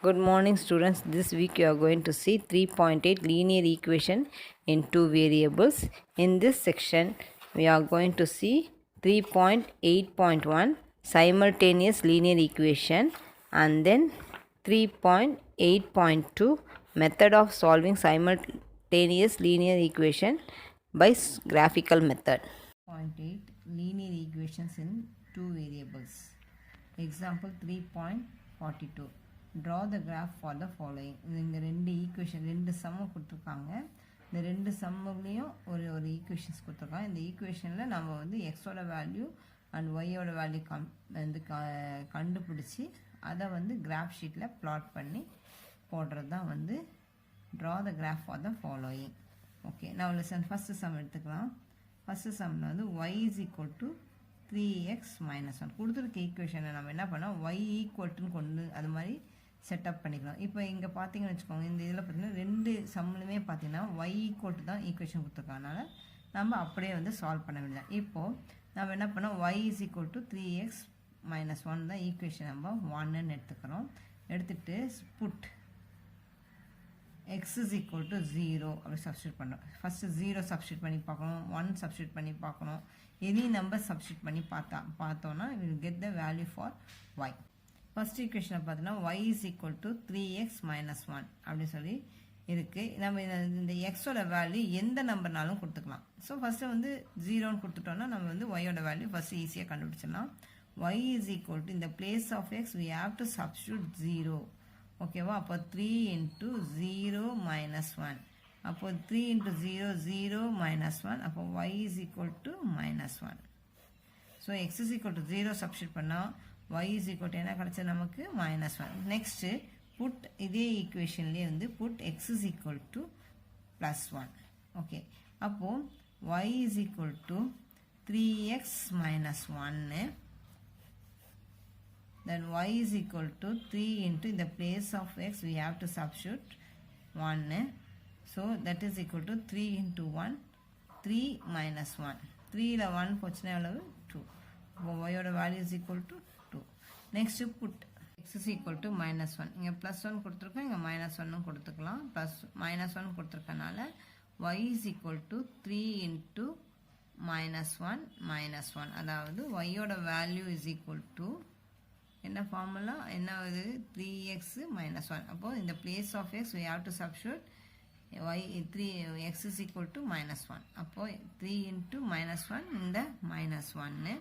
Good morning students. This week you are going to see 3.8 linear equation in two variables. In this section we are going to see 3.8.1 simultaneous linear equation and then 3.8.2 method of solving simultaneous linear equation by graphical method. 3.8 linear equations in two variables. Example 3.42. Draw the graph for the following. இங்கே ரெண்டு equation ரெண்டு சம்மு கொடுத்துருக்காங்க. இந்த ரெண்டு சம்முலேயும் ஒரு equations கொடுத்துருக்காங்க. இந்த ஈக்குவேஷனில் நம்ம வந்து எக்ஸோட வேல்யூ அண்ட் ஒய்யோட வேல்யூ கண்டுபிடிச்சி அதை வந்து கிராஃப் ஷீட்டில் பிளாட் பண்ணி போடுறது தான் வந்து draw the graph for the following. Okay, நான் லெசன் ஃபஸ்ட்டு சம் எடுத்துக்கலாம். ஃபஸ்ட்டு சம்மில் வந்து y is equal to 3x minus 1 கொடுத்துருக்க ஈக்குவேஷனை நம்ம என்ன பண்ணோம், y ஈக்குவல்ட்டுன்னு கொண்டு அது மாதிரி செட்டப் பண்ணிக்கலாம். இப்போ இங்கே பார்த்தீங்கன்னு வச்சுக்கோங்க, இந்த இதில் பார்த்தீங்கன்னா ரெண்டு சம்மிலுமே பார்த்தீங்கன்னா y ஈக்குவல்ட்டு தான் ஈக்குவேஷன் கொடுத்துருக்கனால நம்ம அப்படியே வந்து சால்வ் பண்ண வேண்டியது. இப்போது நம்ம என்ன பண்ணோம், y is equal to 3x minus 1 தான் ஈக்குவேஷன் நம்ம 1ன்னு எடுத்துக்கிறோம். எடுத்துகிட்டு put x is equal to 0 அப்படி சப்ஸ்டியூட் பண்ணுறோம். ஃபஸ்ட்டு 0 சப்ஸ்டியூட் பண்ணி பார்க்கணும், 1 சப்ஸ்டியூட் பண்ணி பார்க்கணும். எனி நம்பர் சப்ஸ்டியூட் பண்ணி பார்த்தோன்னா will get the value for y. First ஈக்குவேஷனை பார்த்தீங்கன்னா y is equal to 3x minus 1 அப்படி சொல்லி இருக்குது. நம்ம இந்த எக்ஸோட வேல்யூ எந்த நம்பர்னாலும் கொடுத்துக்கலாம். ஸோ ஃபஸ்ட்டு வந்து 0ன்னு கொடுத்துட்டோன்னா நம்ம வந்து ஒய்யோட வேல்யூ ஃபஸ்ட்டு ஈஸியாக கண்டுபிடிச்சிடலாம். y is equal to இந்த place of x we have to substitute 0. ஓகேவா, அப்போ 3 into 0 minus 1. அப்போ 3 into 0 0 minus 1. அப்போ y is equal to minus 1. So x is equal to 0 substitute பண்ணால் y is equal to என்ன கிடச்சது நமக்கு minus 1. நெக்ஸ்ட்டு புட் இதே ஈக்குவேஷன்லேயே வந்து put x is equal to plus 1. Okay, அப்போது y is equal to 3x minus 1. Then y is equal to 3 into in the place of x we have to substitute 1. So that is equal to 3 into 1 3 minus 1. 3ல 1 போச்சுன்னா எவ்வளவு 2. அப்போ y ஓட value is equal to 2. Next put x is equal to minus 1. இங்கே plus 1 கொடுத்துருக்கோம், இங்கே minus 1 கொடுத்துக்கலாம். Plus minus 1 கொடுத்துருக்கனால y is equal to 3 into minus 1 minus 1. அதாவது y ஓட வேல்யூ is equal to என்ன ஃபார்முலா என்ன இது 3x minus 1. அப்போது இந்த place of x we have to substitute x is equal to minus 1. அப்போது 3 into minus 1 இந்த minus 1.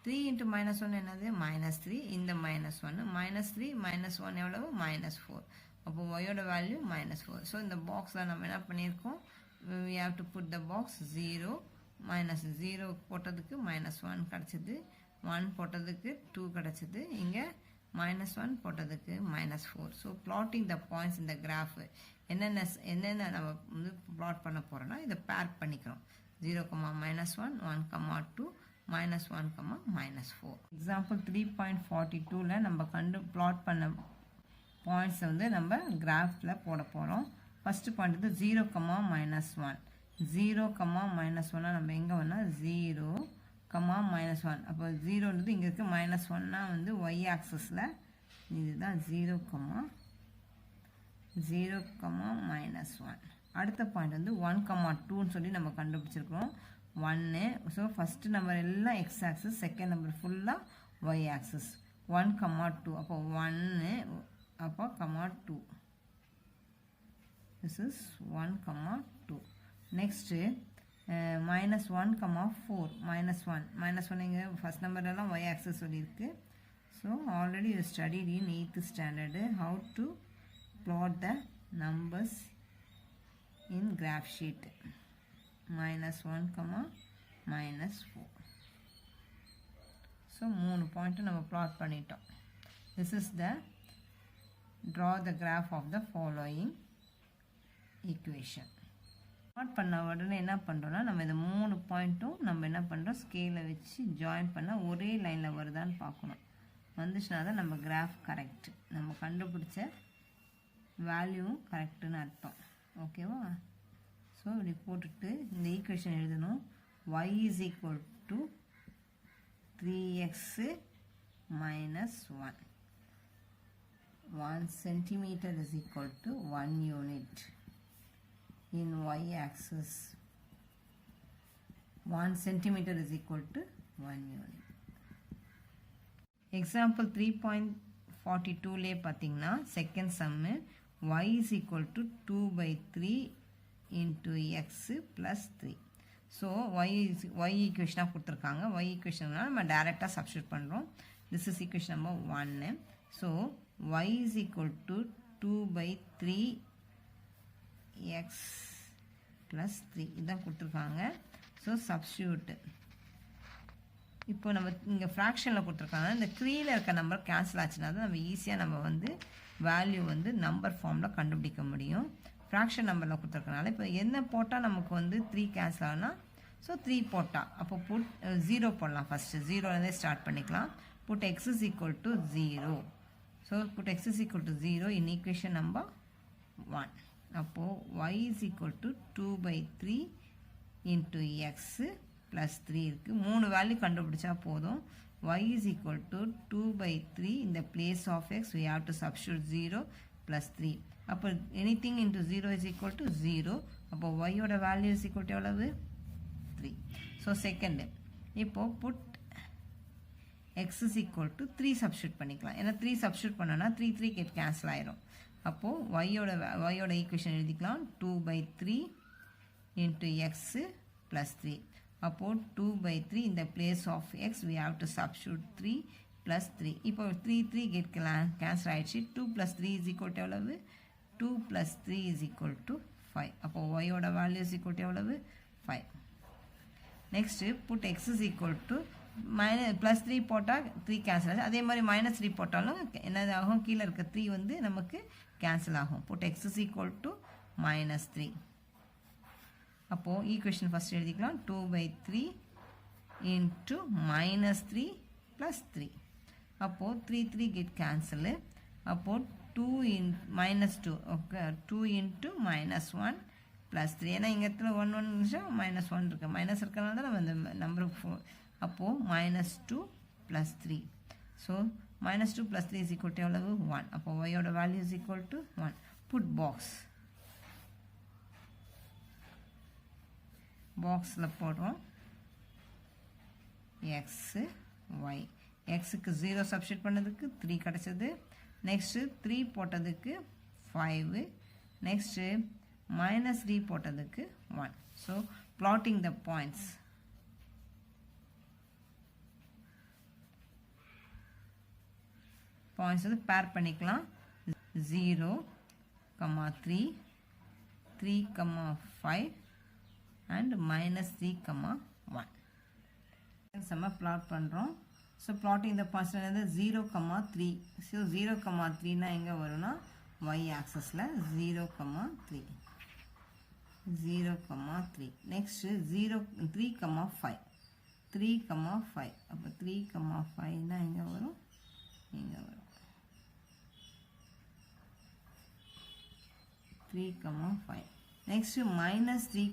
3 into minus 1 என்னது minus 3. இந்த minus 1 minus 3 minus 1 எவ்வளவு minus 4. அப்போது y ஓட வேல்யூ minus 4. ஸோ இந்த பாக்ஸில் நம்ம என்ன பண்ணியிருக்கோம், we have to put the box 0 minus 0 போட்டதுக்கு minus 1 கிடச்சிது, 1 போட்டதுக்கு 2 கிடச்சிது, இங்கே minus 1 போட்டதுக்கு minus 4. So plotting the points in the graph என்னென்ன நம்ம வந்து plot பண்ண போகிறோன்னா இதை பேர் பண்ணிக்கிறோம். 0, minus 1, 1, 2, minus 1, minus 4. எக்ஸாம்பிள் 3.42ல் நம்ம plot பண்ண பாயிண்ட்ஸை வந்து நம்ம கிராஃபில் போட போகிறோம். ஃபஸ்ட்டு பாயிண்ட் வந்து 0, minus 1. 0, minus 1 நம்ம எங்கே வேணால் 0, minus 1. அப்போ 0ன்றது இங்கே இருக்குது, minus 1னா வந்து y ஆக்சஸில் இதுதான் 0, 0, minus 1. அடுத்த பாயிண்ட் வந்து 1, 2ன்னு சொல்லி நம்ம கண்டுபிடிச்சிருக்கிறோம் 1. ஸோ ஃபஸ்ட்டு நம்பர் எல்லாம் x ஆக்சஸ், செகண்ட் நம்பர் ஃபுல்லாக y ஆக்சஸ். 1, 2 அப்போ 1 அப்போ 2. This is 1, 2. Next minus 1, 4 minus 1 இங்கே ஃபஸ்ட் நம்பர்லாம் y ஆக்சஸ் சொல்லியிருக்கு. So already you studied in 8th standard how to plot the numbers in graph sheet. minus 1, minus 4. So 3 point நம்ம plot பண்ணிட்டோம். this is the draw the graph of the following equation. Plot பண்ண உடனே என்ன பண்ணுறோன்னா நம்ம இந்த 3 பாயிண்ட்டும் நம்ம என்ன பண்ணுறோம், ஸ்கேலை வச்சு ஜாயின் பண்ண ஒரே லைனில் வருதான்னு பார்க்கணும். வந்துச்சுன்னா தான் நம்ம கிராஃப் கரெக்ட், நம்ம கண்டுபிடிச்ச வேல்யூவும் கரெக்டுன்னு அர்த்தம். ஓகேவா, ஸோ இப்படி போட்டுட்டு இந்த ஈக்குவேஷன் எழுதணும். y is equal to 3x minus 1. 1 centimeter is equal to 1 unit. In y-axis, 1 centimeter is equal to 1 unit. Example 3.42 லே பார்த்தீங்கன்னா second Jammu y is equal to 2/3 into x plus 3. So y ஈக்குவேஷனாக கொடுத்துருக்காங்க. y ஈக்குவேஷனாக நம்ம டைரெக்டாக substitute பண்ணுறோம். This is equation number 1. So y is equal to 2/3 x plus 3 இதுதான் கொடுத்துருக்காங்க. So substitute இப்போ நம்ம இங்கே ஃப்ராக்ஷனில் கொடுத்துருக்காங்க. இந்த த்ரீயில் இருக்க நம்பர் கேன்சல் ஆச்சுன்னா தான் நம்ம ஈஸியாக நம்ம வந்து வேல்யூ வந்து நம்பர் ஃபார்மில் கண்டுபிடிக்க முடியும். ஃப்ராக்ஷன் நம்பரில் கொடுத்துருக்கனால இப்போ என்ன போட்டால் நமக்கு வந்து 3 கேன்சல் ஆகுனா, ஸோ 3 போட்டால் அப்போ புட் 0 போடலாம். ஃபஸ்ட்டு 0லேருந்தே ஸ்டார்ட் பண்ணிக்கலாம். Put x is equal to 0. So put x is equal to 0 in equation number 1. அப்போது y is equal to 2/3 into x plus 3 இருக்குது. 3 வேல்யூ கண்டுபிடிச்சா போதும். y is equal to 2/3 in the place of x we have to substitute 0 plus 3. அப்போ anything into 0 is equal to 0. அப்போ y ஓட value is equal to எவ்வளவு 3. So second இப்போ put x is equal to 3 substitute பண்ணிக்கலாம். ஏன்னா 3 substitute பண்ணோன்னா 3 get cancel ஆயிரும். அப்போது y ஓட ஈக்குவேஷன் எழுதிக்கலாம் 2/3 into x plus 3. அப்போது 2/3 in the place of x we have to substitute 3 plus 3. இப்போ 3 get cancel ஆயிடுச்சு. 2 plus 3 is equal to எவ்வளவு 2 plus 3 is equal to 5. அப்போது y ஓட வேல்யூ is equal to எவ்வளவு 5. Next put x is equal to plus 3 போட்டால் 3 cancel ஆகும். அதே மாதிரி -3 போட்டாலும் என்னது ஆகும், கீழே இருக்க 3 வந்து நமக்கு கேன்சல் ஆகும். put x is equal to -3. அப்போது ஈக்குவேஷன் ஃபஸ்ட் எழுதிக்கலாம் 2/3 into -3 plus 3. அப்போது 3 get cancel. அப்போது 2 ஓகே 2 into -1 plus 3. ஏன்னா இங்கே இடத்துல 1 நிமிஷம் -1 இருக்கு. மைனஸ் இருக்கிறனால தான் நம்ம இந்த நம்பருக்கு அப்போது -2 plus 3. So -2 plus 3 is equal to எவ்வளவு 1. அப்போது y ஓட value is equal to 1. put பாக்ஸில் போடுறோம் x y. எக்ஸுக்கு 0 சப்ஸ்டியூட் பண்ணதுக்கு 3 கிடச்சது. நெக்ஸ்ட்டு 3 போட்டதுக்கு 5. நெக்ஸ்ட்டு -3 போட்டதுக்கு 1. So plotting the points. Points வந்து பேர் பண்ணிக்கலாம். 0, 3, 3, 5 and -3, 1. நம்ம பிளாட் பண்ணுறோம். ஸோ plotting the points என்னது 0, 3. ஸோ 0, 3னா எங்கே வரும்னா y ஆக்சஸில் 0, 3. 0, 3. நெக்ஸ்ட்டு 3, 5. 3, 5. அப்போ 3, 5னா எங்கே வரும், இங்கே வரும் 3, 5. நெக்ஸ்ட்டு -3,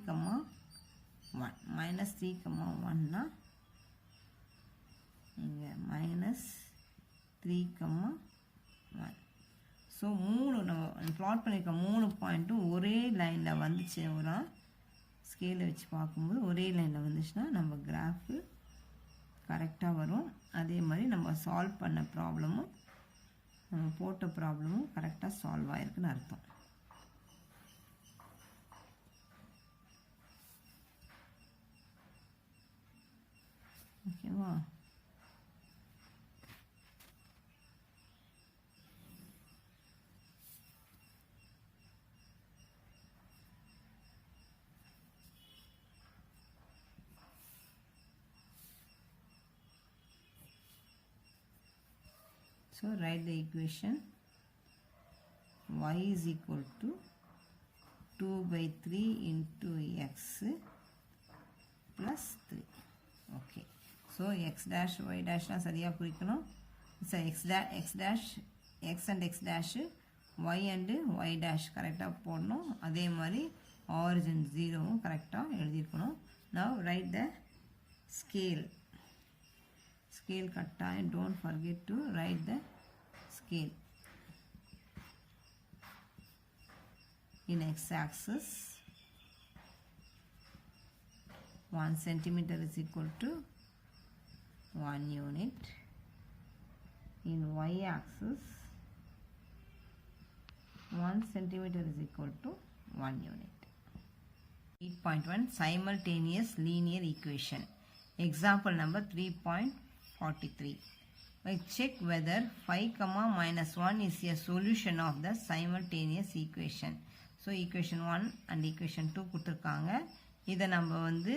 1. -3, 1னா இங்கே -3, 1. ஸோ 3 நம்ம ப்ளாட் பண்ணியிருக்க 3 பாயிண்ட்டும் ஒரே லைனில் வந்துச்சு. ஒரு ஸ்கேலை வச்சு பார்க்கும்போது ஒரே லைனில் வந்துச்சுன்னா நம்ம கிராஃபு கரெக்டாக வரும். அதே மாதிரி நம்ம சால்வ் பண்ண ப்ராப்ளமும் நம்ம போட்ட ப்ராப்ளமும் கரெக்டாக சால்வ் ஆகிருக்குன்னு அர்த்தம். ஓகேவா? So write the equation y is equal to 2/3 into x plus 3. Okay. So x dash y dash na சரியா குறிக்கணும். So x dash x and x dash y and y dash கரெக்டாக போடணும். அதே மாதிரி origin 0 கரெக்டாக எழுதியிருக்கணும். Now write the scale. Scale கட்டாயம், don't forget to write the scale. in x-axis 1 centimeter is equal to 1 unit. In y-axis 1 centimeter is equal to 1 unit. 8.1 simultaneous linear equation. Example number 3.43. Check whether 5, minus 1 is a solution of the simultaneous equation. So equation 1 and equation 2 கொடுத்திருக்காங்க. இதை நம்ம வந்து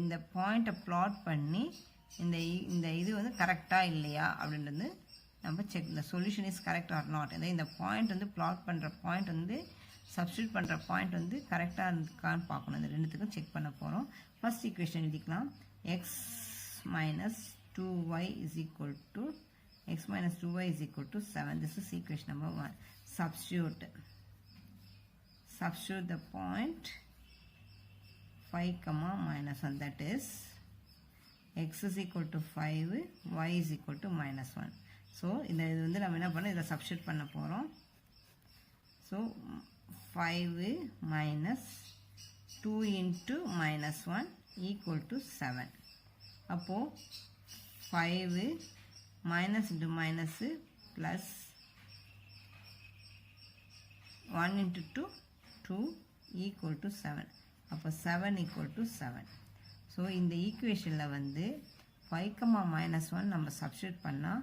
இந்த பாயிண்ட்டை plot பண்ணி இந்த இது வந்து கரெக்டாக இல்லையா அப்படின்றது நம்ம செக். இந்த solution is correct R not. இந்த பாயிண்ட் வந்து பிளாட் பண்ணுற பாயிண்ட் வந்து சப்ஸ்டியூட் பண்ணுற பாயிண்ட் வந்து கரெக்டாக இருக்கான்னு பார்க்கணும். இந்த ரெண்டுத்துக்கும் செக் பண்ண போகிறோம். ஃபர்ஸ்ட் ஈக்குவேஷன் எழுதிக்கலாம். X minus 2y is equal to x minus 2y is equal to 7. This is equation number 1. Substitute the point 5, minus 1, that is x is equal to 5, y is equal to minus 1. So இது வந்து நம்ம என்ன பண்ணோம், இதை substitute பண்ண போகிறோம். So 5 minus 2 into minus 1 equal to 7. அப்போது 5 minus into minus plus 1 into 2 equal to 7. அப்போ 7 equal to 7. ஸோ இந்த ஈக்குவேஷனில் வந்து 5, minus 1 நம்ம சப்ஸ்டியூட் பண்ணால்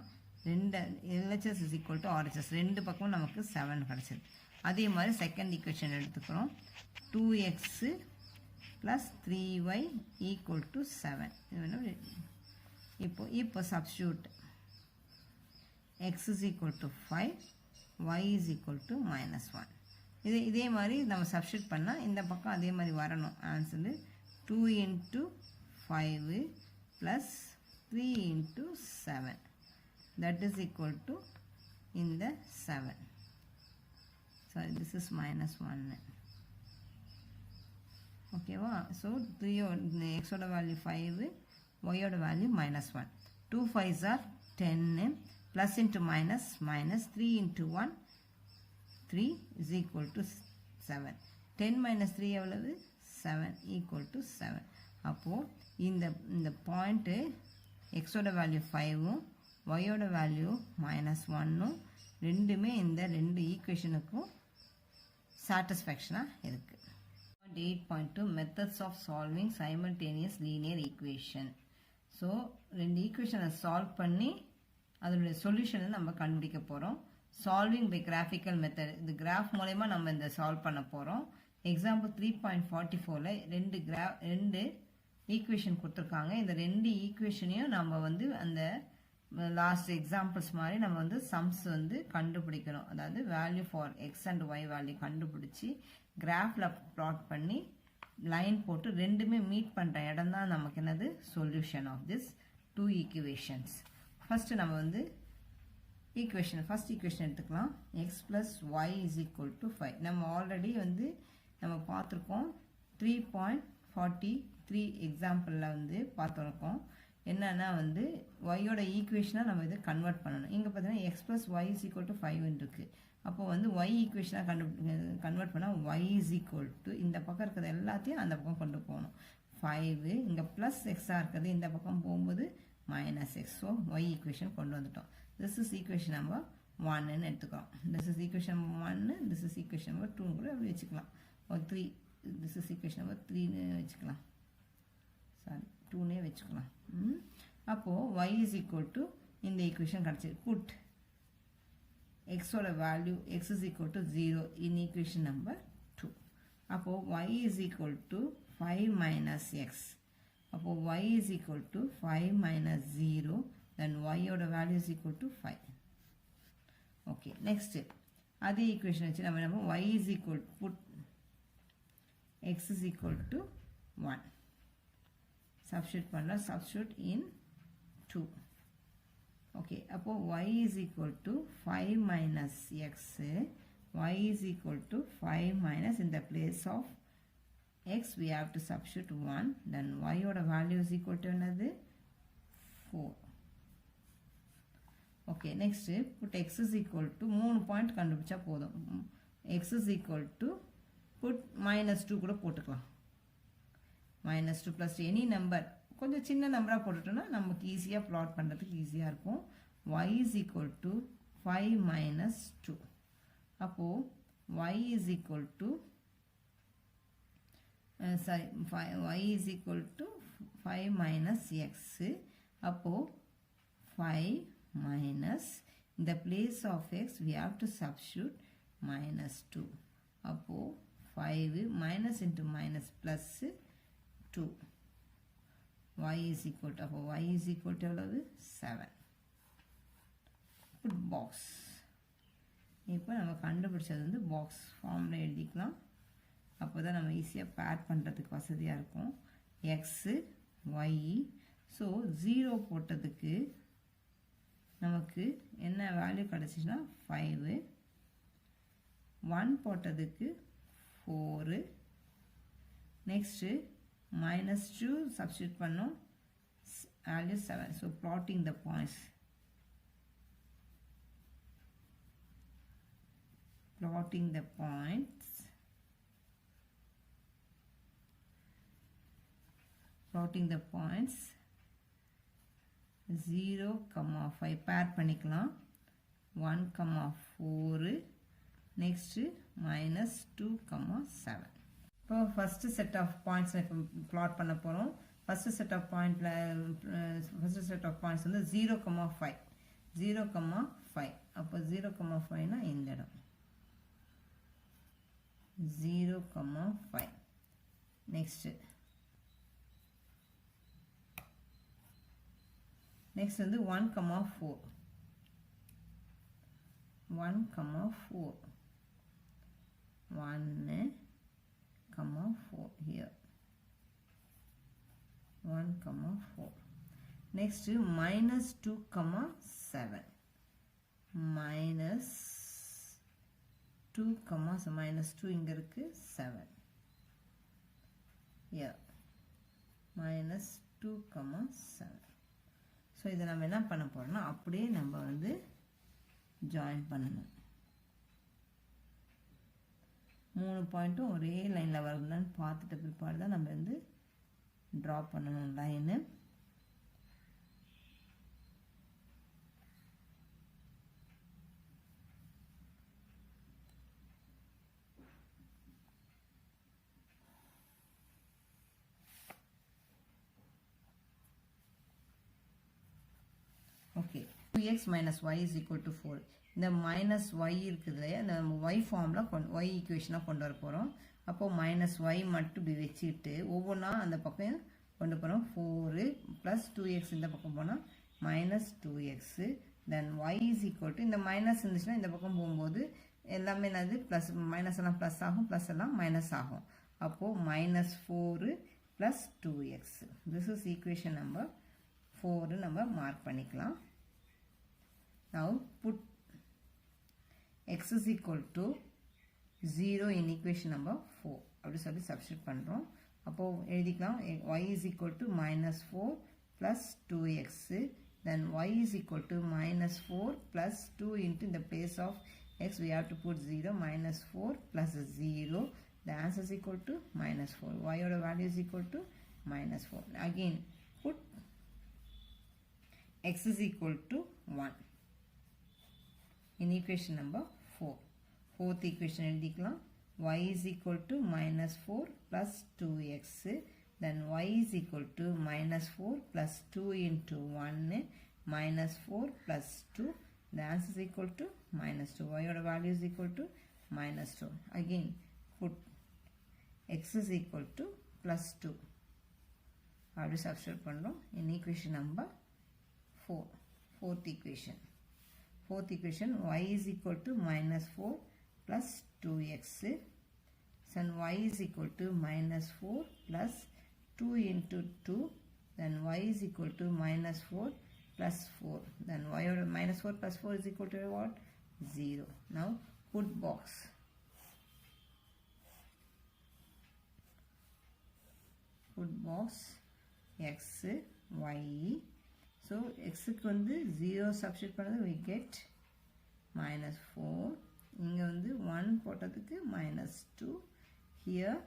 LHS is equal to RHS ரெண்டு பக்கமும் நமக்கு 7 கிடச்சிது. அதே மாதிரி செகண்ட் ஈக்குவேஷன் எடுத்துக்கிறோம். 2x plus 3y equal to 7. இப்போ substitute x is equal to 5, y is equal to minus 1. இதே மாதிரி நம்ம substitute பண்ணால் இந்த பக்கம் அதே மாதிரி வரணும். Answer 2 into 5 plus 3 into 7. That is equal to இந்த 7. Sorry, this is minus 1. ஓகேவா? ஸோ 3 எக்ஸோட வேல்யூ 5, ஒய்யோட value minus 1. 2 5s are 10, plus into minus, minus 3 into 1, 3 is equal to 7. 10 minus 3 எவ்வளவு? 7 equal to 7. அப்போது இந்த பாயிண்ட்டு எக்ஸோட வேல்யூ 5ம் ஒய்யோட value minus 1ம் ரெண்டுமே இந்த ரெண்டு ஈக்குவேஷனுக்கும் சாட்டிஸ்ஃபேக்ஷனாக இருக்குது. 8.2 methods of solving simultaneous linear equation. So ரெண்டு ஈக்குவேஷனை சால்வ் பண்ணி அதனுடைய சொல்யூஷனை நம்ம கண்டுபிடிக்க போகிறோம். Solving by graphical method. இந்த கிராஃப் மூலயமா நம்ம இந்த சால்வ் பண்ண போகிறோம். எக்ஸாம்பிள் 3.44ல் ரெண்டு ஈக்குவேஷன் கொடுத்துருக்காங்க. இந்த ரெண்டு ஈக்குவேஷனையும் நம்ம வந்து அந்த லாஸ்ட் எக்ஸாம்பிள்ஸ் மாதிரி நம்ம வந்து சம்ஸ் வந்து கண்டுபிடிக்கணும். அதாவது value for x and y value கண்டுபிடிச்சி கிராஃபில் ப்ளாட் பண்ணி லைன் போட்டு ரெண்டுமே மீட் பண்ணுற இடம் தான் நமக்கு என்னது solution of this two equations. First நம்ம வந்து ஃபஸ்ட் ஈக்குவேஷன் எடுத்துக்கலாம். X plus y is equal to 5. நம்ம ஆல்ரெடி வந்து நம்ம பார்த்துருக்கோம். 3.43 எக்ஸாம்பிளில் வந்து பார்த்துருக்கோம். என்னன்னா வந்து ஒய்யோட ஈக்குவேஷனாக நம்ம இதை கன்வெர்ட் பண்ணணும். இங்கே பார்த்தீங்கன்னா x plus y is equal to 5 இருக்குது. அப்போ வந்து ஒய் ஈக்குவேஷனாக கன்வெர்ட் பண்ணால் ஒய் இஸ் ஈக்குவல் டு இந்த பக்கம் இருக்கிறது எல்லாத்தையும் அந்த பக்கம் கொண்டு போகணும். 5 இங்கே ப்ளஸ் எக்ஸாக இருக்கிறது இந்த பக்கம் போகும்போது minus x. So y equation கொண்டு வந்துட்டோம். திஸ் இஸ் ஈக்குவேஷன் நம்பர் 1ன்னு எடுத்துக்கிறோம். This is equation number 1, this is equation number 2 கூட அப்படி வச்சுக்கலாம். ஒரு 3, திஸ் இஸ் ஈக்குவேஷன் நம்பர் 3ன்னு வச்சுக்கலாம். சாரி 2னே வச்சுக்கலாம். அப்போது ஒய் இஸ் ஈக்குவல் டு இந்த ஈக்குவேஷன் கிடச்சி புட் எக்ஸோட value x is equal to 0 in equation number 2. அப்போது y is equal to 5 minus x. அப்போது y is equal to 5 minus 0, then ஒய்யோட value is equal to 5. Okay, next அதே equation வச்சு நம்ம y is equal put x is equal to 1 substitute பண்ணலாம். Substitute in 2. Okay, அப்போது y is equal to 5 minus x, y is equal to 5 minus in the place of x we have to substitute 1, then y oda value is equal to another 4. Okay, next put x is equal to 3 point கண்டுபிடிச்சா போதும். x is equal to put minus 2 கூட போட்டுக்கலாம் minus 2 plus any number கொஞ்சம் சின்ன நம்பரா போட்டுட்டோம்னா நமக்கு ஈஸியா plot பண்றதுக்கு ஈஸியா இருக்கும் y is equal to 5 minus 2 அப்போ y is equal to y is equal to 5 minus x அப்போ 5 minus in the place of x we have to substitute minus 2 அப்போ 5 minus into minus plus 2 y is equal to அப்போ y is equal to எவ்வளவு 7 put box இப்போ நம்ம கண்டுபிடிச்சது வந்து box ஃபார்ம்ல எழுதிக்கலாம் அப்போதான் நம்ம ஈஸியா பேர் பண்றதுக்கு வசதியா இருக்கும் x y so 0 போட்டதுக்கு நமக்கு என்ன வேல்யூ கிடைச்சினா 5 1 போட்டதுக்கு 4 next minus 2 substitute பண்ணோம் value 7 so plotting the points plotting the points 0, 5 pair பண்ணிக்கலாம் 1, 4 next minus 2, 7 இப்போ first set of points plot பண்ண போறோம் first set of points வந்து 0, 5 0, 5 அப்போ 0, 5 னா இந்த இடம் 0, 5 next வந்து 1, 4 1, 4 1, 4 here 1, 4 next minus 2, 7 minus 2, minus 2 இங்க இருக்கு 7 here minus 2, 7 so இத நாம என்ன பண்ண போறோம்னா அப்படியே நம்ம வந்து ஜாயின் பண்ணனும் மூணு பாயிண்ட்டும் ஒரே லைன்ல வருதுன்னு பார்த்துட்டு பிற்பாடு தான் நம்ம வந்து டிரா பண்ணனும் line okay 2x minus y is equal to 4 இந்த minus y இருக்குதுல நம்ம y ஃபார்ம்ல y ஈக்குவேஷனா கொண்டு வர போறோம் அப்போ minus y மட்டும் இப்படி வெச்சிட்டு ஒவ்வொண்ணா அந்த பக்கம் கொண்டு போறோம் 4 plus 2x இந்த பக்கம் போனா minus 2x then y is equal to இந்த minus இருந்துச்சுனா இந்த பக்கம் போகும்போது எல்லாமே என்னது plus minus எல்லாம் plus ஆகும் plus எல்லாம் minus ஆகும் அப்போ minus 4 plus 2x this is equation number 4 நம்ம மார்க் பண்ணிக்கலாம் now put x is equal to 0 in equation number 4 அப்படி சொல்லி substitute பண்றோம் அப்போ எழுதிக்கலாம் y is equal to minus 4 plus 2x then y is equal to minus 4 plus 2 into in the place of x we have to put 0 minus 4 plus 0 the answer is equal to minus 4 y oda value is equal to minus 4 again put x is equal to 1 in equation number 4 fourth equation எழுதிக்கலாம் y is equal to minus 4 plus 2x then y is equal to minus 4 plus 2 into 1 minus 4 plus 2 the answer is equal to minus 2 y oda value is equal to minus 2 again put x is equal to plus 2 அப்படி substitute பண்றோம் in equation number 4 fourth equation y is equal to minus 4 plus 2x then y is equal to minus 4 plus 2 into 2 then y is equal to minus 4 plus 4 then y over minus 4 plus 4 is equal to what 0 now put box x y so x க்கு வந்து 0 substitute பண்ணது we get minus 4 இங்கே வந்து 1 போட்டதுக்கு -2, here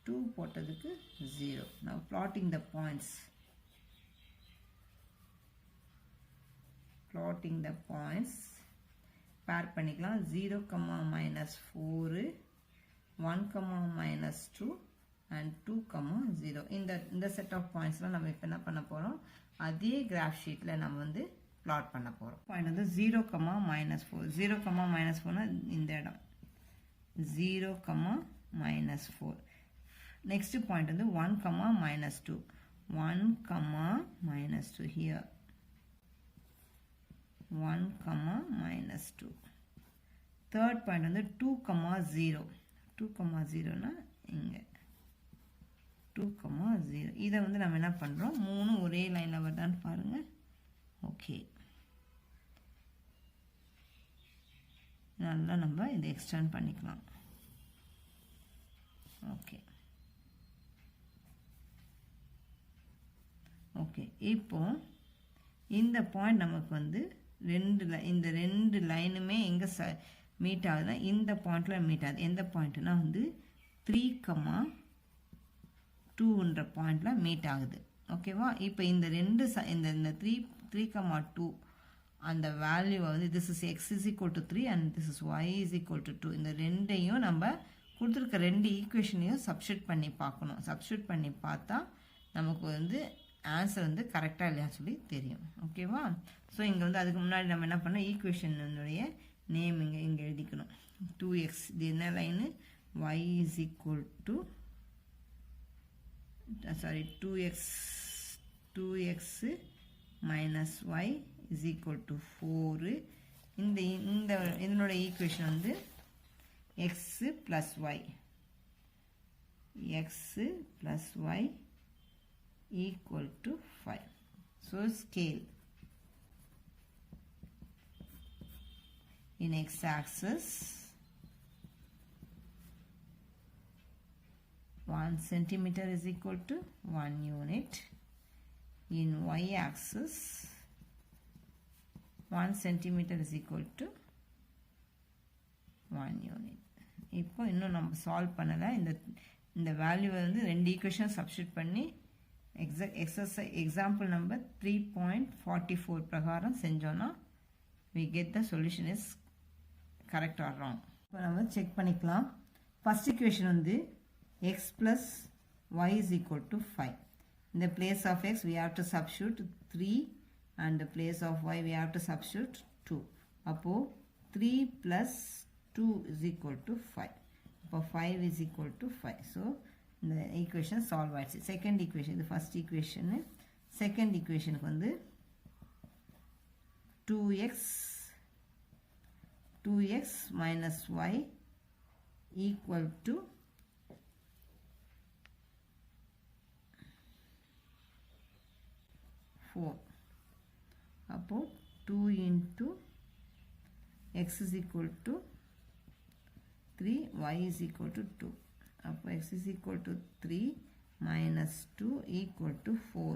2 போட்டதுக்கு 0. Now plotting the points. பேர் பண்ணிக்கலாம். 0, -4, 1, -2 and 2, 0. இந்த செட் ஆஃப் பாயிண்ட்ஸ்லாம் நம்ம இப்போ என்ன பண்ண போகிறோம், அதே கிராஃப் ஷீட்டில் நம்ம வந்து பிளாட் பண்ண போகிறோம். பாயிண்ட் வந்து 0, -4. 0, -4னா இந்த இடம் 0, -4. நெக்ஸ்ட் பாயிண்ட் வந்து 1, -2. 1, -2 here. 1, -2. தேர்ட் பாயிண்ட் வந்து 2, 0. 2, 0னா இங்கே 2, 0. இதை வந்து நம்ம என்ன பண்ணுறோம், 3 ஒரே லைனில் வருதான்னு பாருங்கள். ஓகே, நல்லா நம்ம இதை எக்ஸ்டெண்ட் பண்ணிக்கலாம். ஓகே ஓகே இப்போ இந்த பாயிண்ட் நமக்கு வந்து இந்த ரெண்டு லைனுமே எங்கே மீட் ஆகுதுன்னா இந்த பாயிண்டில் மீட் ஆகுது. எந்த பாயிண்ட்னா வந்து 3, 2ன்ற பாயிண்டில் மீட் ஆகுது. ஓகேவா? இப்போ இந்த ரெண்டு இந்த 3, 2 அந்த வேல்யூவை வந்து this is x is equal to 3 and this is y is equal to 2. இந்த ரெண்டையும் நம்ம கொடுத்துருக்க ரெண்டு ஈக்குவேஷனையும் சப்ஸ்டியூட் பண்ணி பார்க்கணும். சப்ஸ்டியூட் பண்ணி பார்த்தா நமக்கு வந்து ஆன்சர் வந்து கரெக்டாக இல்லையா சொல்லி தெரியும். ஓகேவா? ஸோ இங்கே வந்து அதுக்கு முன்னாடி நம்ம என்ன பண்ணோம், ஈக்குவேஷனுடைய நேம் இங்கே எழுதிக்கணும். 2x, இது என்ன line, y is equal to 2x minus y is equal to 4. இதனோட ஈக்குவேஷன் வந்து x plus y equal to 5. So scale in x-axis 1 centimeter is equal to 1 unit. In y-axis 1 centimeter is equal to 1 unit. இப்போ இன்னும் நம்ம solve பண்ணலை. இந்த வேல்யூவை வந்து ரெண்டு ஈக்குவேஷன் சப்ஸ்டியூட் பண்ணி எக்ஸாம்பிள் நம்பர் 3.44 பிரகாரம் செஞ்சோன்னா we get the solution is correct or wrong. இப்போ நம்ம செக் பண்ணிக்கலாம். ஃபர்ஸ்ட் ஈக்குவேஷன் வந்து x plus y is equal to 5. In the place of x we have to substitute 3 and the place of y we have to substitute 2. அப்போ 3 plus 2 is equal to 5. அப்போ 5 is equal to 5. So இந்த equation solve ஆயிடுச்சு. Second equation, இது first equation. Second ஈக்குவேஷனுக்கு வந்து 2x minus y equal to 4. அப்போ 2 into x is equal to 3, y is equal to 2. அப்போ x is equal to 3 minus 2 equal to 4.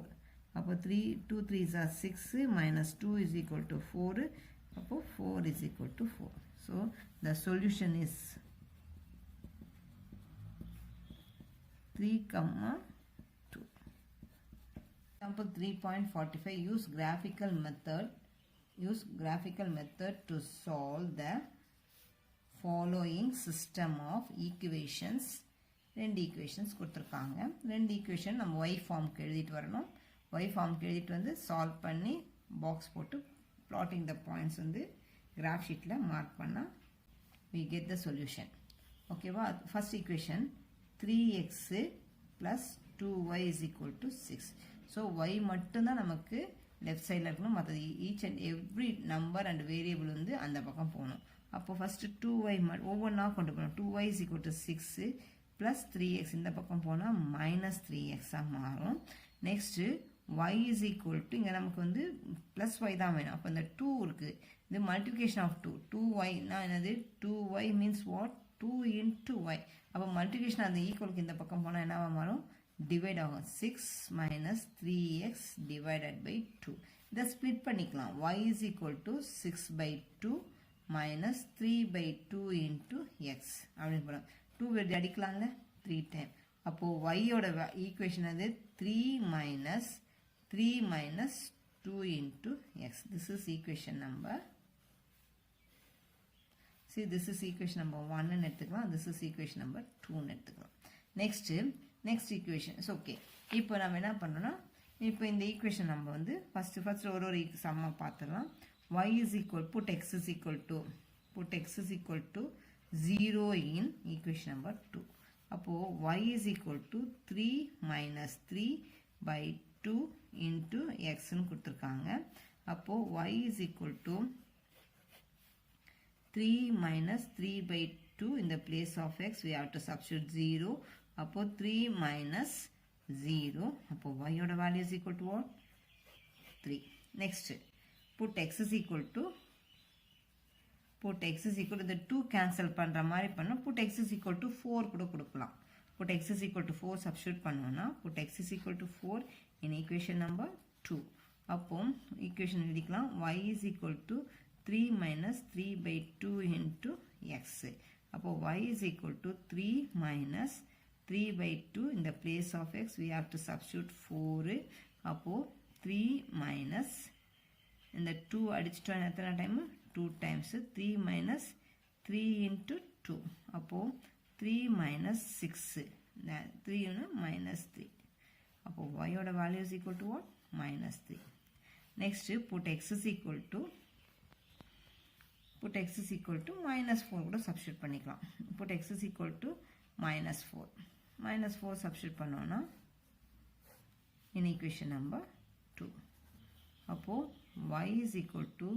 அப்போ 2 3s are 6 minus 2 is equal to 4. அப்போ 4 is equal to 4. So the solution is 3, 2. Example 3.45. Use graphical method to solve the following system of equations. ரெண்டு equations கொடுத்துருக்காங்க. ரெண்டு equation நம்ம y ஃபார்முக்கு எழுதிட்டு வரணும். y ஃபார்முக்கு எழுதிட்டு வந்து சால்வ் பண்ணி பாக்ஸ் போட்டு plotting the points வந்து கிராஃப் ஷீட்டில் மார்க் பண்ணால் we get the solution. ஓகேவா? First equation 3x plus 2y is equal to 6. So y மட்டும்தான் நமக்கு லெஃப்ட் சைடில் இருக்கணும். மற்றது each and every number and variable வந்து அந்த பக்கம் போகணும். அப்போ ஃபஸ்ட்டு 2y ஒவ்வொன்றா கொண்டு போகணும். 2y is equal to 6 plus 3x இந்த பக்கம் போனால் -3x மாறும். Next y is equal to இங்கே நமக்கு வந்து ப்ளஸ் y தான் வேணும். அப்போ இந்த 2 இருக்குது, இது மல்டிப்ளிகேஷன் ஆஃப் 2yனா என்னது, 2y means what, 2 into y. அப்போ மல்டிப்ளிகேஷன் அந்த ஈக்குவலுக்கு இந்த பக்கம் போனால் என்னவா மாறும், டிவைட் ஆகும். 6 minus 3x divided by 2. இதை ஸ்ப்ளிட் பண்ணிக்கலாம். y is equal to 6/2 minus 3 by 2 into x அப்படின்னு போகிறோம். 2 வெளியே அடிக்கலாம்ல 3 டைம். அப்போது y-ஓட ஈக்குவேஷன் அது 3 minus 2 into x. This is equation number. See, this is equation number 1 ன்னு எடுத்துக்கலாம். This is equation number 2 ன்னு எடுத்துக்கலாம். Next equation is okay. இப்போ நம்ம என்ன பண்ணோம்னா இப்போ இந்த ஈக்குவேஷன் நம்ம வந்து ஃபர்ஸ்ட் ஒரு சம்மா பார்த்துடலாம். y is equal put x is equal to 0 in equation number 2. அப்போ y is equal to 3 minus 3 by 2 into x ன்னு கொடுத்துருக்காங்க. அப்போ y is equal to 3 minus 3 by 2 in the place of x we have to substitute 0. அப்போ 3 minus 0. அப்போ y ஓட value is equal to what? 3. Next, put x is equal to the 2 cancel பண்ற மாதிரி பண்ணோம். put x is equal to 4 கூட கொடுக்கலாம். put x is equal to 4 substitute பண்ணோம்னா put x is equal to 4 in equation number 2. அப்போ equation எழுதிக்கலாம் y is equal to 3 minus 3 by 2 into x. அப்போ y is equal to 3 minus 3 by 2 in the place of x we have to substitute 4. அப்போ 3 minus இந்த 2 அடிச்சிட்டோம் எத்தனை time 2 times 3 minus 3 into 2. அப்போ 3 minus 6 3 minus 3. அப்போ y ஓட value is equal to what? minus 3. Next, put x is equal to minus 4 கூட substitute பண்ணிக்கலாம். put x is equal to minus 4. minus 4 substitute பண்ணோம்னா in equation number 2. அப்போ y is equal to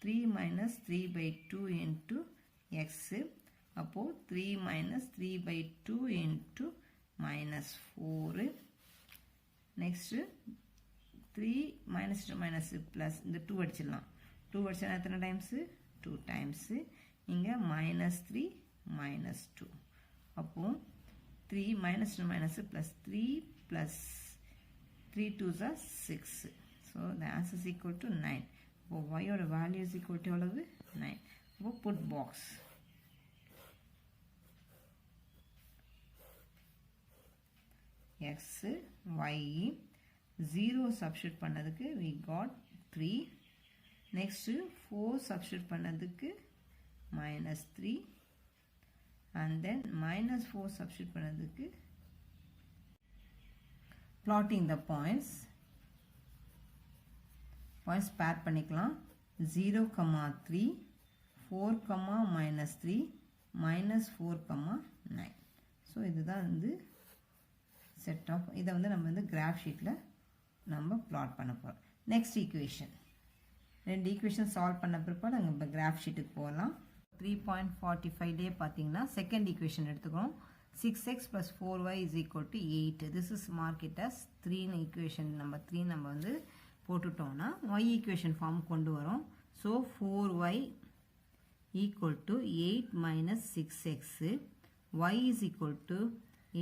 3 minus 3 by 2 into x. அப்போ 3 minus 3 by 2 into minus 4. Next, 3 minus 2 minus plus இந்த 2 அடிச்சிடலாம். 2 அடிச்சா எத்தனை times 2 times. இங்கே minus 3 minus 2. அப்போ 3 minus 2 minus plus 3 plus 3 2s are 6. So the answer is equal to 9. So y or value is equal to 9. So put box. X, y, 0 substitute பண்ணதுக்கு we got 3. Next 4 substitute பண்ணதுக்கு minus 3. And then minus 4 substitute பண்ணதுக்கு plotting the points pair பண்ணிக்கலாம் 0, 3, 4, minus 3, minus 4, 9. so இதுதான் வந்து set of இதை வந்து நம்ம வந்து graph sheetல நம்ம plot பண்ண போறோம். next equation ரெண்டு equation solve பண்ண பிறகு நம்ம graph sheetக்கு போகலாம். 3.45 பார்த்தீங்கன்னா செகண்ட் ஈக்குவேஷன் எடுத்துக்கிறோம். 6x plus 4y is equal to 8. This is mark it as 3 equation number 3 நம்ம வந்து போட்டுட்டோம்னா y equation form கொண்டு வரோம். So 4y equal to 8 minus 6x. y is equal to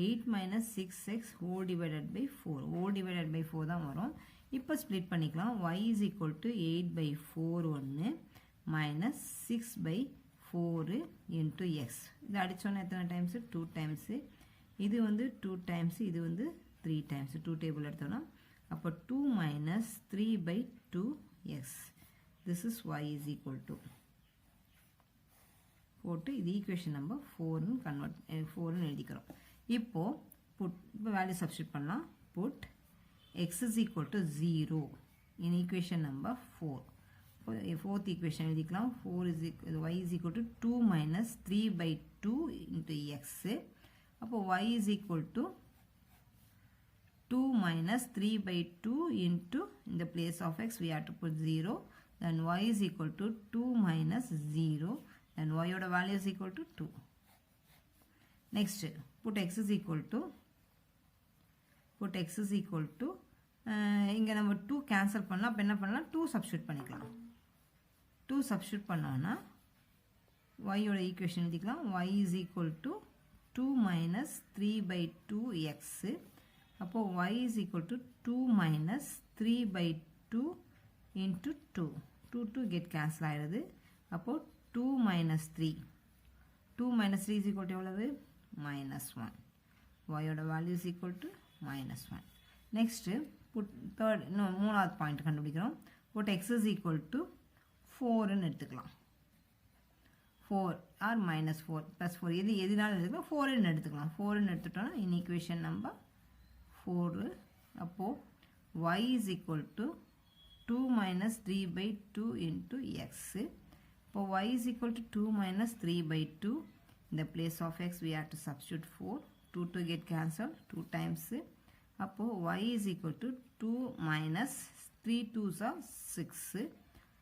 8 minus 6x whole divided by 4. whole divided by 4 தான் வரும். இப்போ split பண்ணிக்கலாம். y is equal to 8 by 4 1 minus 6 by 4 into x. இது அடிச்சோன்னா எத்தனை times 2 times. இது வந்து 2 டைம்ஸ், இது வந்து 3 டைம்ஸ். 2 டேபிள் எடுத்தோம்னா அப்போ 2 minus 3 by 2x. this is y is equal to போட்டு இது ஈக்குவேஷன் நம்பர் 4ன்னு கன்வெர்ட் 4ன்னு எழுதிக்கிறோம். இப்போ வேல்யூ சப்ஸ்டிட் பண்ணலாம். Put x is equal to 0 in equation number 4. fourth equation எழுதிக்கலாம். 4 is equal, y is equal to 2 minus 3 by 2 into x. அப்போ y is equal to 2 minus 3 by 2 into, in the place of x we have to put 0. Then y is equal to 2 minus 0. Then y oda value is equal to 2. Next, put x is equal to இங்கே நம்ம 2 cancel பண்ணலாம். அப்போ என்ன பண்ணலாம் 2 substitute பண்ணிக்கலாம். 2 substitute பண்ணோன்னா y ஓட equation எழுதிக்கலாம். y is equal to 2 minus 3 by 2x. அப்போ y is equal to 2 minus 3 by 2 into 2. 2 get cancel ஆயிடுது. அப்போ 2 minus 3. 2 minus 3 is equal to எவ்வளவு? minus 1. Y ஓட value is equal to minus 1. Next, put third, no, மூணாவது point கண்டுபிடிக்கிறோம். put x is equal to 4 ன்னு எடுத்துக்கலாம். 4 or minus 4 plus 4 எதுனாலும் எடுத்துக்கலாம். 4 ன்னு எடுத்துக்கலாம். 4 ன்னு எடுத்துட்டோம்னா in equation number 4 அப்போ y is equal to 2 minus 3 by 2 into x. இப்போ y is equal to 2 minus 3 by 2. In the place of x we have to substitute 4. 2 to get cancelled 2 times. அப்போ y is equal to 2 minus 3 2s are 6.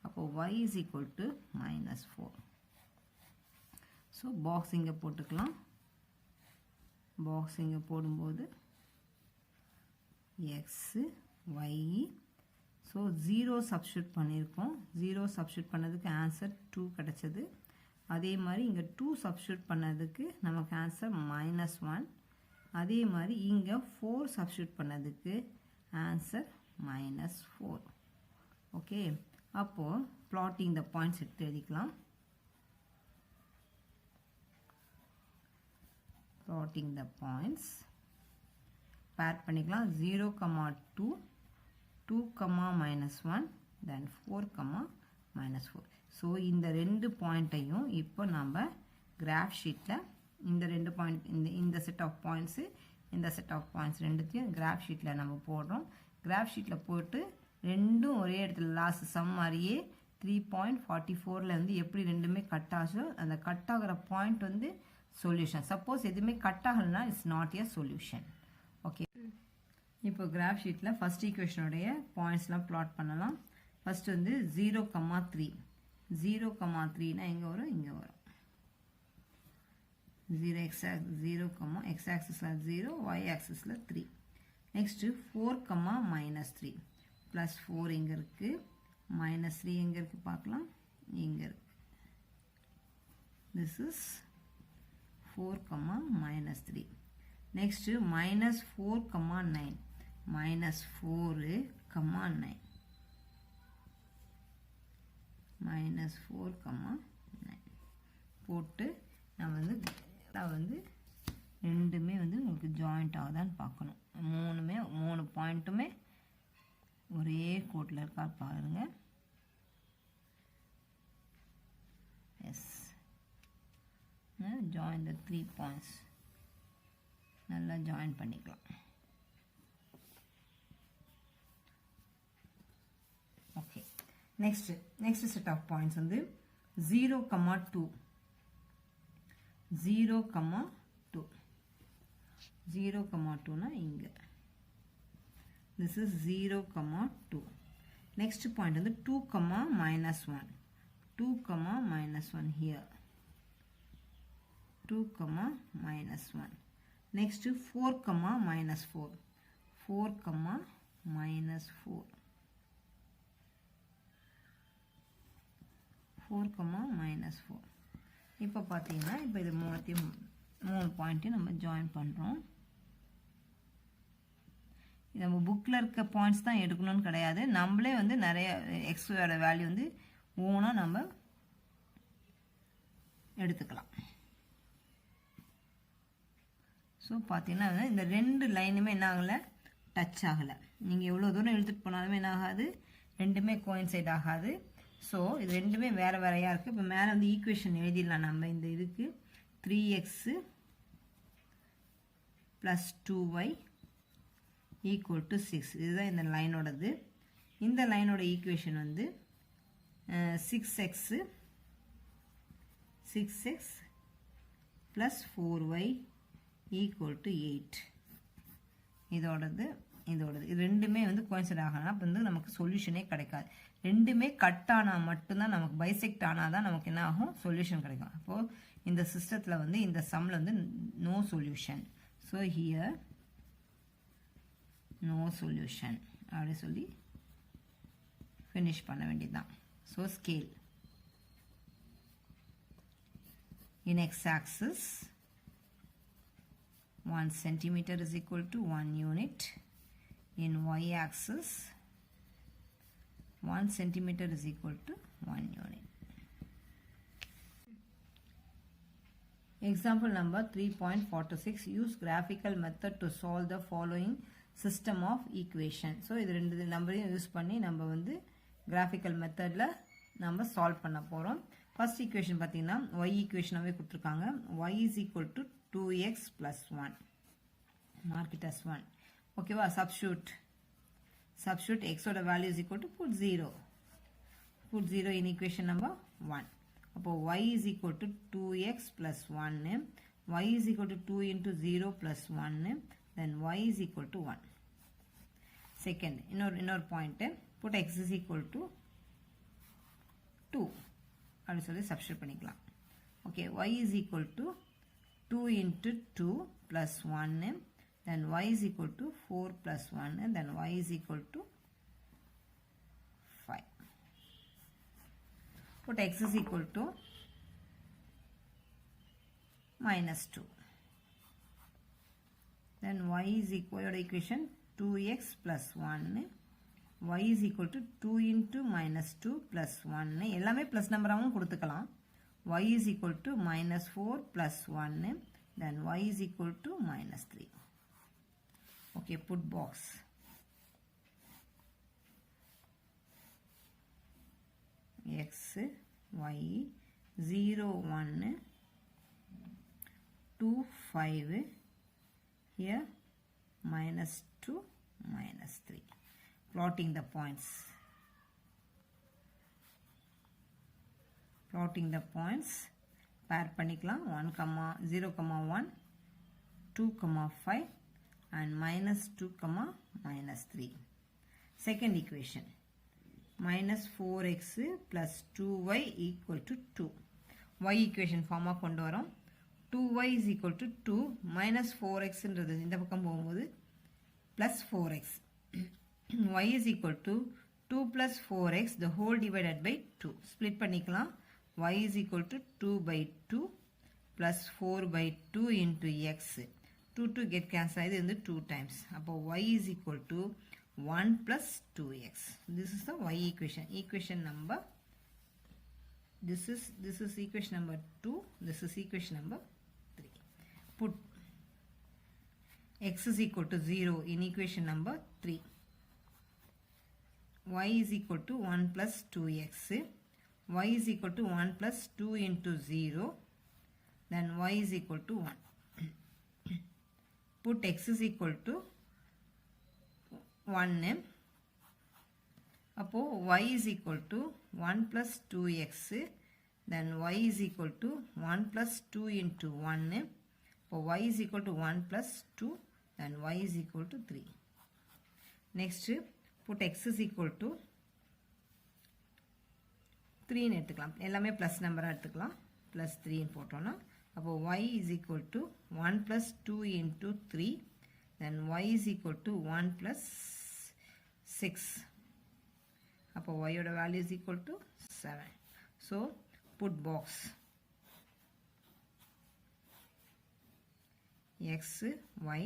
அப்போ y is equal to minus 4. So box இங்கே போட்டுக்கலாம். box இங்கே போடும்போது x y. So 0 substitute பண்ணியிருக்கோம். 0 substitute பண்ணதுக்கு answer 2 கிடச்சது. அதே மாதிரி இங்கே 2 சப்ஸ்டியூட் பண்ணதுக்கு நமக்கு ஆன்சர் -1. அதே மாதிரி இங்கே 4 சப்ஸ்டியூட் பண்ணதுக்கு ஆன்சர் -4. ஓகே, அப்போது ப்ளாட்டிங் த பாயிண்ட்ஸ் எடுத்து எழுதிக்கலாம். plotting the points pair பண்ணிக்கலாம். 0, 2, 2, -1, then 4, -4. ஸோ இந்த ரெண்டு பாயிண்ட்டையும் இப்போ நம்ம கிராஃப் ஷீட்டில் இந்த ரெண்டு பாயிண்ட் இந்த செட் ஆஃப் பாயிண்ட்ஸு இந்த செட் ஆஃப் பாயிண்ட்ஸ் ரெண்டுத்தையும் கிராஃப் ஷீட்டில் நம்ம போடுறோம். கிராஃப் ஷீட்டில் போட்டு ரெண்டும் ஒரே இடத்துல லாஸ்ட் சம் மாதிரியே 3.44 வந்து எப்படி ரெண்டுமே கட் ஆச்சோ அந்த கட் ஆகிற பாயிண்ட் வந்து சொல்யூஷன். சப்போஸ் எதுவுமே கட் ஆகலைன்னா it's not a solution. Okay, இப்போ கிராஃப் ஷீட்டில் ஃபஸ்ட் ஈக்குவேஷனுடைய பாயிண்ட்ஸ்லாம் ப்ளாட் பண்ணலாம். ஃபஸ்ட் வந்து 0, 3. 0, 3னா எங்கே வரும்? இங்கே வரும். 0 x ஆக்சிஸில் 0, y ஆக்சிஸில் 3. நெக்ஸ்ட்டு 4, -3. ப்ளஸ் 4 இங்கே இருக்குது. -3 எங்கே இருக்குது பார்க்கலாம். இங்கே இருக்குது. This is 4, -3. Next, -4, -9. -4, -9. -4, -9. போட்டு நான் வந்து ரெண்டுமே வந்து உங்களுக்கு ஜாயிண்ட் ஆகுதான்னு பார்க்கணும். மூணு பாயிண்ட்டுமே ஒரே கோட்டில் இருக்கா பாருங்க. Yes, join the 3 points. நல்லா ஜாயின் பண்ணிக்கலாம். Okay, next set of points வந்து 0, 2. 0, 2. 0, 2னா இங்கே. This is 0, 2. நெக்ஸ்ட் பாயிண்ட் வந்து 2, -1. 2, -1 here. 2, -1. Next 4, -4. 4, -4. 4, -4. இப்போ பார்த்தீங்கன்னா இப்போ இது மூணு பாயிண்ட்டையும் நம்ம ஜாயின் பண்ணுறோம். நம்ம புக்கில் இருக்க பாயிண்ட்ஸ் தான் எடுக்கணும்னு கிடையாது. நம்மளே வந்து நிறைய எக்ஸோட வேல்யூ வந்து ஓனாக நம்ம எடுத்துக்கலாம். ஸோ பார்த்தீங்கன்னா இந்த ரெண்டு லைனுமே என்ன ஆகலை, டச் ஆகலை. நீங்கள் எவ்வளோ தூரம் இழுத்துட்டு போனாலுமே என்ன ஆகாது, ரெண்டுமே கோயின்சைட் ஆகாது. ஸோ இது ரெண்டுமே வேறு வேறையாக இருக்குது. இப்போ மேலே வந்து ஈக்குவேஷன் எழுதிடலாம் நம்ம. இந்த இதுக்கு 3x + 2y = 6. இதுதான் இந்த லைனோடது. இந்த லைனோட ஈக்குவேஷன் வந்து 6x + 4y = 8. இதோடது இது ரெண்டுமே வந்து கோயின்சைட் ஆகணும். அப்போ வந்து நமக்கு சொல்யூஷனே கிடைக்காது. ரெண்டுமே கட் ஆனால் மட்டும்தான் நமக்கு, பைசெக்ட் ஆனால் தான் நமக்கு என்ன ஆகும், சொல்யூஷன் கிடைக்கும். அப்போது இந்த சிஸ்டத்தில் வந்து இந்த சம்மில் வந்து no solution. So here no solution அப்படி சொல்லி ஃபினிஷ் பண்ண வேண்டியதுதான். So scale in x-axis 1 centimeter is equal to 1 unit. In y-axis 1 centimeter is equal to 1 unit. Example number 3.46. Use graphical method to solve the following system of equation. So இது ரெண்டு நம்பரையும் use பண்ணி நம்ம வந்து graphical methodல நம்ம solve பண்ண போறோம். First equation பார்த்தீங்கன்னா y equationவே கொடுத்திருக்காங்க. y is equal to 2x plus 1. Mark it as 1. Okay வா? Substitute x ஓட value is equal to put 0. Put 0 in equation number 1. அப்போ y is equal to 2x plus 1. Y is equal to 2 into 0 plus 1. Then y is equal to 1. Second, இன்னொரு point. Put x is equal to 2. அப்படி சொல்லி substitute பண்ணிக்கலாம். Okay, y is equal to 2 into 2 plus 1. Then y is equal to 4 plus 1. Then y is equal to 5. Put x is equal to minus 2. Then y is equal to equation 2x plus 1. Y is equal to 2 into minus 2 plus 1. எல்லாமே plus நம்பராகவும் கொடுத்துக்கலாம். Y is equal to minus 4 plus 1. Then y is equal to minus 3. Okay, put box. X, y, 0, 1, 2, 5, here minus 2, minus 3. Plotting the points. Plotting the points. Pair பண்ணிக்கலாம் 0, 1, 2, 5 and minus 2, minus 3. Second equation. Minus 4x plus 2y equal to 2. Y equation form கொண்டு வரோம். 2y is equal to 2 minus 4x ன்றது இந்த பக்கம் போகும்போது plus 4x. Y is equal to 2 plus 4x the whole divided by 2. Split பண்ணிக்கலாம். Y is equal to 2 by 2 plus 4 by 2 into x. 2 get cancel இது வந்து 2 times. அப்போ y is equal to 1 plus 2x. This is the y equation. Equation number. This is equation number 2. This is equation number 3. Put x is equal to 0 in equation number 3. Y is equal to 1 plus 2x. Y is equal to 1 plus 2 into 0. Then y is equal to 1. Put x is equal to 1. அப்போ y is equal to 1 plus 2x. Then y is equal to 1 plus 2 into 1. அப்போ y is equal to 1 plus 2. Then y is equal to 3. Next, put x is equal to 3 எடுத்துக்கலாம். எல்லாமே plus number எடுத்துக்கலாம். Plus 3 போட்டோம்னா அப்போ y is equal to 1 plus 2 into 3. Then y is equal to 1 plus 6. அப்போ y ஓட value is equal to 7. So, put box. X, y.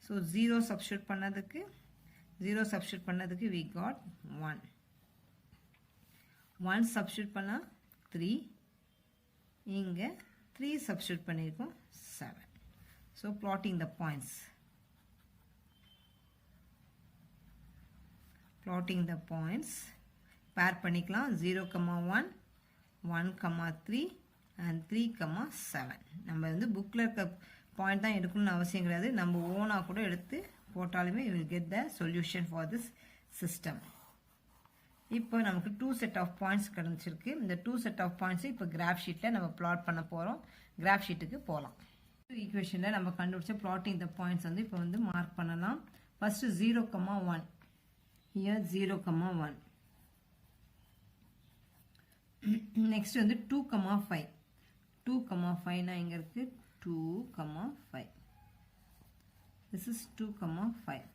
So, 0 substitute பண்ணதுக்கு we got 1. 1 substitute பண்ணா 3. இங்க 3 substitute பண்ணிருக்கோம் 7. So, plotting the points. Plotting the points. Pair பண்ணிக்கலாம் 0, 1, 1, 3 and 3, 7. நம்ம வந்து bookல இருக்க point தான் எடுக்கணும்னு அவசியம் கிடையாது. நம்ம ஓனா கூட எடுத்து போட்டாலுமே you will get the solution for this system. இப்போ நமக்கு 2 set of points கிடைச்சிருக்கு. இந்த 2 set of points இப்போ graph sheetல நம்ம plot பண்ண போறோம். graph sheetக்கு போலாம். equationல நம்ம கண்டுபிடிச்ச plotting the points வந்து இப்போ வந்து mark பண்ணலாம். First 0, 1. Here 0, 1. Next வந்து 2, 5. 2, 5 னா இங்க இருக்கு 2, 5. This is 2, 5.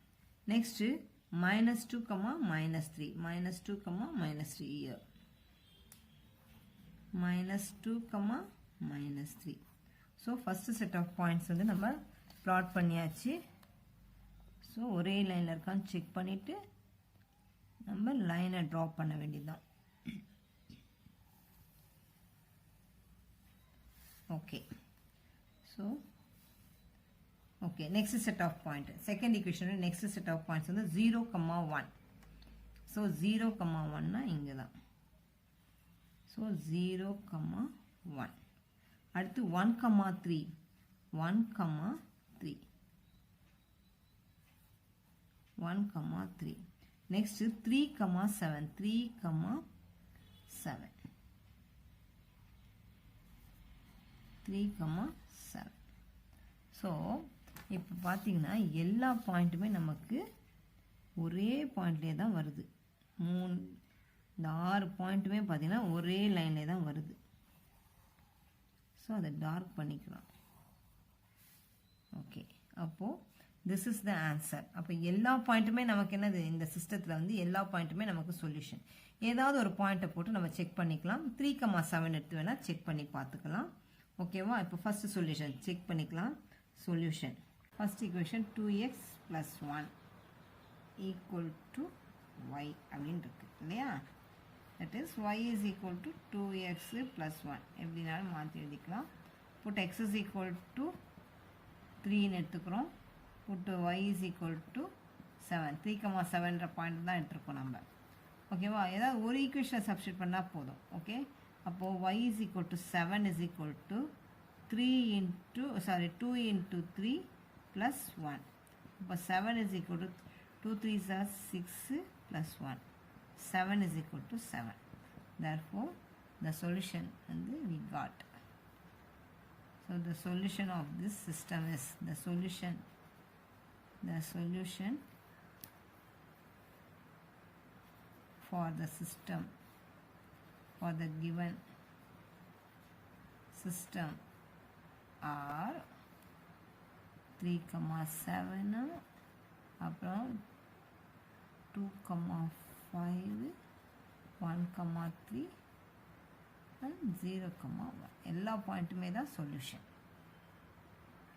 Next minus 2, minus 3. Minus 2, minus 3 here. Minus 2, minus 3. So first set of points வந்து நம்ம plot பண்ணியாச்சு. So ஒரே லைன்ல இருக்கான்னு செக் பண்ணிட்டு நம்ம லைனை draw பண்ண வேண்டியதுதான். Okay. So okay, next set of point, second equation next set of points வந்து 0, 1. So 0, 1 னா இங்க தான். So 0, 1. அடுத்து 1, 3. 1, 3. 1, 3. Next 3, 7. 3, 7. 3, 7. So இப்போ பார்த்தீங்கன்னா எல்லா பாயிண்ட்டுமே நமக்கு ஒரே பாயிண்ட்லேயே தான் வருது. இந்த 6 பாயிண்ட்டுமே பார்த்தீங்கன்னா ஒரே லைன்லேயே தான் வருது. ஸோ அதை டார்க் பண்ணிக்கலாம். ஓகே, அப்போது திஸ் இஸ் த ஆன்சர். அப்போ எல்லா பாயிண்ட்டுமே நமக்கு என்னது, இந்த சிஸ்டத்தில் வந்து எல்லா பாயிண்ட்டுமே நமக்கு சொல்யூஷன். ஏதாவது ஒரு பாயிண்ட்டை போட்டு நம்ம செக் பண்ணிக்கலாம். 3, 7 எடுத்து வேணால் செக் பண்ணி பார்த்துக்கலாம். ஓகேவா? இப்போ ஃபஸ்ட்டு சொல்யூஷன் செக் பண்ணிக்கலாம். Solution first equation 2x + 1 = y அப்படின்னு இருக்கு இல்லையா? தட் இஸ் y = 2x + 1 எப்படினாலும் மாற்றி எழுதிக்கலாம். புட் x = 3ன்னு எடுத்துக்கிறோம். புட்டு y = 7. 3, 7ன்ற பாயிண்ட் தான் எடுத்துருக்கோம் நம்ம. ஓகேவா? ஏதாவது ஒரு ஈக்குவேஷனை சப்ஸ்டிட் பண்ணால் போதும். ஓகே, அப்போது y = 7 = 2 × 3 + 1. இப்போ 7 = 2 3s are 6 + 1. 7 = 7. Therefore, the solution and we got. So the solution of this system is the solution for the system, for the given system are 3, 7 அப்புறம் 2, 5 1, 3 and 0, 1 எல்லா பாயிண்ட்டுமே தான் சொல்யூஷன்.